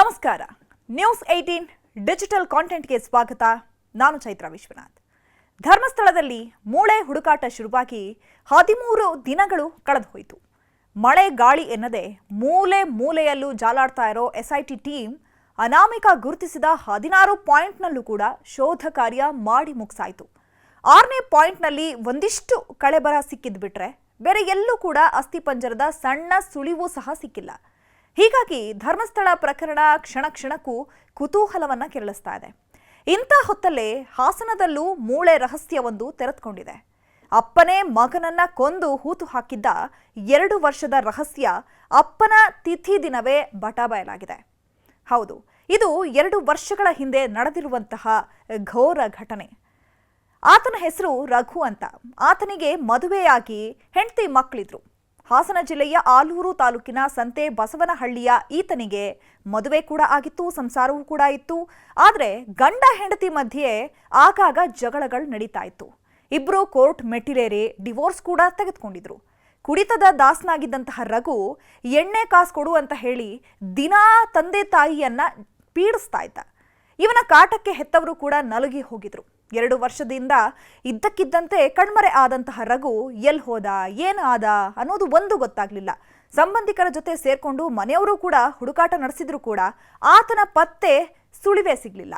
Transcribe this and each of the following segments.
ನಮಸ್ಕಾರ. News 18 digital ಕಾಂಟೆಂಟ್ಗೆ ಸ್ವಾಗತ. ನಾನು ಚೈತ್ರ ವಿಶ್ವನಾಥ್. ಧರ್ಮಸ್ಥಳದಲ್ಲಿ ಮೂಳೆ ಹುಡುಕಾಟ ಶುರುವಾಗಿ 13 ದಿನಗಳು ಕಳೆದು ಹೋಯಿತು. ಮಳೆ ಗಾಳಿ ಎನ್ನದೆ ಮೂಲೆ ಮೂಲೆಯಲ್ಲೂ ಜಾಲಾಡ್ತಾ ಇರೋ ಎಸ್ಐಟಿ ಟೀಮ್ ಅನಾಮಿಕ ಗುರುತಿಸಿದ 16 ಪಾಯಿಂಟ್ನಲ್ಲೂ ಕೂಡ ಶೋಧ ಕಾರ್ಯ ಮಾಡಿ ಮುಗಿಸಾಯಿತು. 6ನೇ ಪಾಯಿಂಟ್ನಲ್ಲಿ ಒಂದಿಷ್ಟು ಕಳೆಬರ ಸಿಕ್ಕಿದ್ ಬಿಟ್ರೆ ಬೇರೆ ಎಲ್ಲೂ ಕೂಡ ಅಸ್ಥಿಪಂಜರದ ಸಣ್ಣ ಸುಳಿವು ಸಹ ಸಿಕ್ಕಿಲ್ಲ. ಹೀಗಾಗಿ ಧರ್ಮಸ್ಥಳ ಪ್ರಕರಣ ಕ್ಷಣ ಕ್ಷಣಕ್ಕೂ ಕುತೂಹಲವನ್ನ ಕೆರಳಿಸ್ತಾ ಇದೆ. ಇಂಥ ಹೊತ್ತಲ್ಲೇ ಹಾಸನದಲ್ಲೂ ಮೂಳೆ ರಹಸ್ಯವೊಂದು ತೆರೆದುಕೊಂಡಿದೆ. ಅಪ್ಪನೇ ಮಗನನ್ನ ಕೊಂದು ಹೂತು ಹಾಕಿದ್ದ 2 ವರ್ಷದ ರಹಸ್ಯ ಅಪ್ಪನ ತಿಥಿ ದಿನವೇ ಬಟಾಬಯಲಾಗಿದೆ. ಹೌದು, ಇದು 2 ವರ್ಷಗಳ ಹಿಂದೆ ನಡೆದಿರುವಂತಹ ಘೋರ ಘಟನೆ. ಆತನ ಹೆಸರು ರಘು ಅಂತ. ಆತನಿಗೆ ಮದುವೆಯಾಗಿ ಹೆಂಡತಿ ಮಕ್ಕಳಿದ್ರು. ಹಾಸನ ಜಿಲ್ಲೆಯ ಆಲೂರು ತಾಲೂಕಿನ ಸಂತೆ ಬಸವನಹಳ್ಳಿಯ ಈತನಿಗೆ ಮದುವೆ ಕೂಡ ಆಗಿತ್ತು, ಸಂಸಾರವೂ ಕೂಡ ಇತ್ತು. ಆದರೆ ಗಂಡ ಹೆಂಡತಿ ಮಧ್ಯೆ ಆಗಾಗ ಜಗಳಗಳು ನಡೀತಾ ಇತ್ತು. ಇಬ್ರು ಕೋರ್ಟ್ ಮೆಟ್ಟಿಲೇರಿ ಡಿವೋರ್ಸ್ ಕೂಡ ತೆಗೆದುಕೊಂಡಿದ್ರು. ಕುಡಿತದ ದಾಸನಾಗಿದ್ದಂತಹ ರಘು ಎಣ್ಣೆ ಕಾಸು ಕೊಡು ಅಂತ ಹೇಳಿ ದಿನಾ ತಂದೆ ತಾಯಿಯನ್ನ ಪೀಡಿಸ್ತಾ ಇದ್ದ. ಇವನ ಕಾಟಕ್ಕೆ ಹೆತ್ತವರು ಕೂಡ ನಲುಗಿ ಹೋಗಿದ್ರು. 2 ವರ್ಷದಿಂದ ಇದ್ದಕ್ಕಿದ್ದಂತೆ ಕಣ್ಮರೆ ಆದಂತಹ ರಘು ಎಲ್ಲಿ ಹೋದ, ಏನಾದ ಅನ್ನೋದು ಒಂದು ಗೊತ್ತಾಗ್ಲಿಲ್ಲ. ಸಂಬಂಧಿಕರ ಜೊತೆ ಸೇರ್ಕೊಂಡು ಮನೆಯವರು ಕೂಡ ಹುಡುಕಾಟ ನಡೆಸಿದ್ರು ಕೂಡ ಆತನ ಪತ್ತೆ ಸುಳಿವೇ ಸಿಗ್ಲಿಲ್ಲ.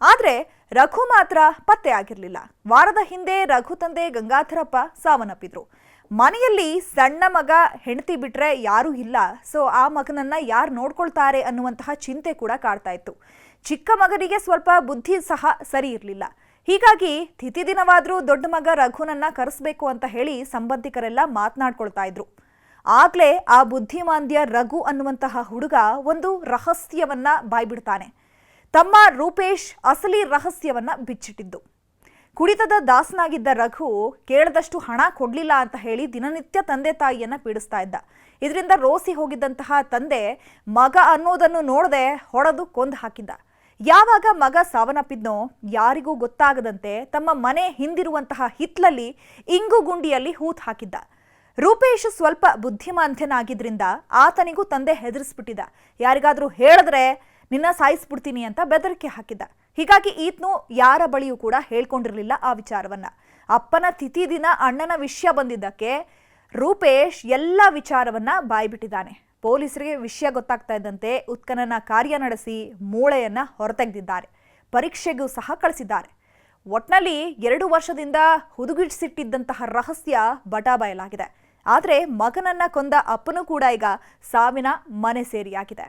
ಆದ್ರೆ ರಘು ಮಾತ್ರ ಪತ್ತೆ ಆಗಿರ್ಲಿಲ್ಲ. ವಾರದ ಹಿಂದೆ ರಘು ತಂದೆ ಗಂಗಾಧರಪ್ಪ ಸಾವನ್ನಪ್ಪಿದ್ರು. ಮನೆಯಲ್ಲಿ ಸಣ್ಣ ಮಗ ಹೆಂಡತಿ ಬಿಟ್ರೆ ಯಾರೂ ಇಲ್ಲ. ಸೊ ಆ ಮಗನನ್ನ ಯಾರು ನೋಡ್ಕೊಳ್ತಾರೆ ಅನ್ನುವಂತಹ ಚಿಂತೆ ಕೂಡ ಕಾಡ್ತಾ ಇತ್ತು. ಚಿಕ್ಕ ಮಗನಿಗೆ ಸ್ವಲ್ಪ ಬುದ್ಧಿ ಸಹ ಸರಿ ಇರಲಿಲ್ಲ. ಹೀಗಾಗಿ ತಿಥಿ ದಿನವಾದ್ರೂ ದೊಡ್ಡ ಮಗ ರಘುನನ್ನ ಕರೆಸ್ಬೇಕು ಅಂತ ಹೇಳಿ ಸಂಬಂಧಿಕರೆಲ್ಲ ಮಾತನಾಡ್ಕೊಳ್ತಾ ಇದ್ರು. ಆಗ್ಲೇ ಆ ಬುದ್ಧಿಮಾಂದ್ಯ ರಘು ಅನ್ನುವಂತಹ ಹುಡುಗ ಒಂದು ರಹಸ್ಯವನ್ನ ಬಾಯ್ಬಿಡ್ತಾನೆ. ತಮ್ಮ ರೂಪೇಶ್ ಅಸಲಿ ರಹಸ್ಯವನ್ನ ಬಿಚ್ಚಿಟ್ಟಿದ್ದು. ಕುಡಿತದ ದಾಸನಾಗಿದ್ದ ರಘು ಕೇಳದಷ್ಟು ಹಣ ಕೊಡ್ಲಿಲ್ಲ ಅಂತ ಹೇಳಿ ದಿನನಿತ್ಯ ತಂದೆ ತಾಯಿಯನ್ನ ಪೀಡಿಸ್ತಾ ಇದ್ದ. ಇದರಿಂದ ರೋಸಿ ಹೋಗಿದ್ದಂತಹ ತಂದೆ ಮಗ ಅನ್ನೋದನ್ನು ನೋಡದೆ ಹೊಡೆದು ಕೊಂದು ಹಾಕಿದ್ದ. ಯಾವಾಗ ಮಗ ಸಾವನ್ನಪ್ಪಿದ್ನೋ ಯಾರಿಗೂ ಗೊತ್ತಾಗದಂತೆ ತಮ್ಮ ಮನೆ ಹಿಂದಿರುವಂತಹ ಹಿತ್ಲಲ್ಲಿ ಇಂಗು ಗುಂಡಿಯಲ್ಲಿ ಹೂತ್ ಹಾಕಿದ್ದ. ರೂಪೇಶ್ ಸ್ವಲ್ಪ ಬುದ್ಧಿಮಾಂದ್ಯನಾಗಿದ್ರಿಂದ ಆತನಿಗೂ ತಂದೆ ಹೆದರಿಸ್ಬಿಟ್ಟಿದ್ದ. ಯಾರಿಗಾದ್ರೂ ಹೇಳಿದ್ರೆ ನಿನ್ನ ಸಾಯಿಸ್ಬಿಡ್ತೀನಿ ಅಂತ ಬೆದರಿಕೆ ಹಾಕಿದ್ದ. ಹೀಗಾಗಿ ಈತನು ಯಾರ ಬಳಿಯೂ ಕೂಡ ಹೇಳ್ಕೊಂಡಿರ್ಲಿಲ್ಲ ಆ ವಿಚಾರವನ್ನ. ಅಪ್ಪನ ತಿಥಿ ದಿನ ಅಣ್ಣನ ವಿಷಯ ಬಂದಿದ್ದಕ್ಕೆ ರೂಪೇಶ್ ಎಲ್ಲ ವಿಚಾರವನ್ನ ಬಾಯ್ಬಿಟ್ಟಿದ್ದಾನೆ. ಪೊಲೀಸರಿಗೆ ವಿಷಯ ಗೊತ್ತಾಗ್ತಾ ಇದ್ದಂತೆ ಉತ್ಖನನ ಕಾರ್ಯ ನಡೆಸಿ ಮೂಳೆಯನ್ನ ಹೊರತೆಗೆದಿದ್ದಾರೆ. ಪರೀಕ್ಷೆಗೂ ಸಹ ಕಳಿಸಿದ್ದಾರೆ. ಒಟ್ನಲ್ಲಿ 2 ವರ್ಷದಿಂದ ಹುದುಗಿಸಿಟ್ಟಿದ್ದಂತಹ ರಹಸ್ಯ ಬಟಾಬಯಲಾಗಿದೆ. ಆದರೆ ಮಗನನ್ನ ಕೊಂದ ಅಪ್ಪನೂ ಕೂಡ ಈಗ ಸಾವಿನ ಮನೆ ಸೇರಿಯಾಗಿದೆ.